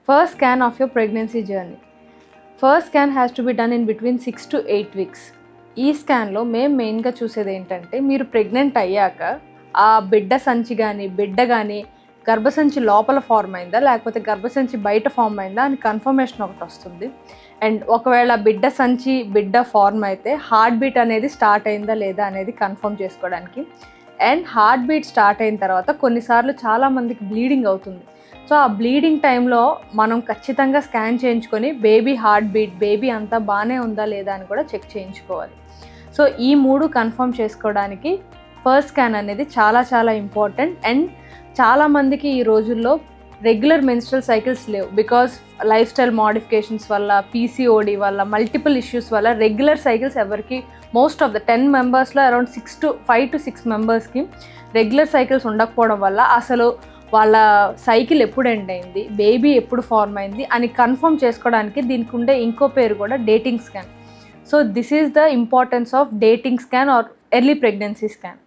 First scan of your pregnancy journey. First scan has to be done in between 6 to 8 weeks. ఈ స్కాన్లో మేము మెయిన్గా చూసేది ఏంటంటే మీరు ప్రెగ్నెంట్ అయ్యాక ఆ బిడ్డ కానీ గర్భసంచి లోపల ఫార్మ్ అయిందా లేకపోతే గర్భసంచి బయట ఫార్మ్ అయిందా అని కన్ఫర్మేషన్ ఒకటి వస్తుంది. అండ్ ఒకవేళ బిడ్డ ఫార్మ్ అయితే హార్ట్ బీట్ అనేది స్టార్ట్ అయిందా లేదా అనేది కన్ఫర్మ్ చేసుకోవడానికి. అండ్ హార్ట్ బీట్ స్టార్ట్ అయిన తర్వాత కొన్నిసార్లు చాలామందికి బ్లీడింగ్ అవుతుంది. సో ఆ బ్లీడింగ్ టైంలో మనం ఖచ్చితంగా స్కాన్ చేయించుకొని బేబీ హార్ట్ బీట్ బేబీ అంతా బాగానే ఉందా లేదా అని కూడా చెక్ చేయించుకోవాలి. సో ఈ 3 కన్ఫర్మ్ చేసుకోవడానికి ఫస్ట్ స్కాన్ అనేది చాలా ఇంపార్టెంట్. అండ్ చాలామందికి ఈ రోజుల్లో రెగ్యులర్ మెన్స్ట్రల్ సైకిల్స్ లేవు. బికాస్ లైఫ్ స్టైల్ మోడిఫికేషన్స్ వల్ల, పీసీఓడి వల్ల, మల్టిపుల్ ఇష్యూస్ వల్ల రెగ్యులర్ సైకిల్స్ ఎవరికి మోస్ట్ ఆఫ్ ద 10 మెంబర్స్లో అరౌండ్ 5 to 6 మెంబర్స్కి రెగ్యులర్ సైకిల్స్ ఉండకపోవడం వల్ల అసలు వాళ్ళ సైకిల్ ఎప్పుడు ఎండ్ అయింది, బేబీ ఎప్పుడు ఫార్మ్ అయింది అని కన్ఫర్మ్ చేసుకోవడానికి దీనికి ఉండే ఇంకో పేరు కూడా dating scan. So this is the importance of dating scan or early pregnancy scan.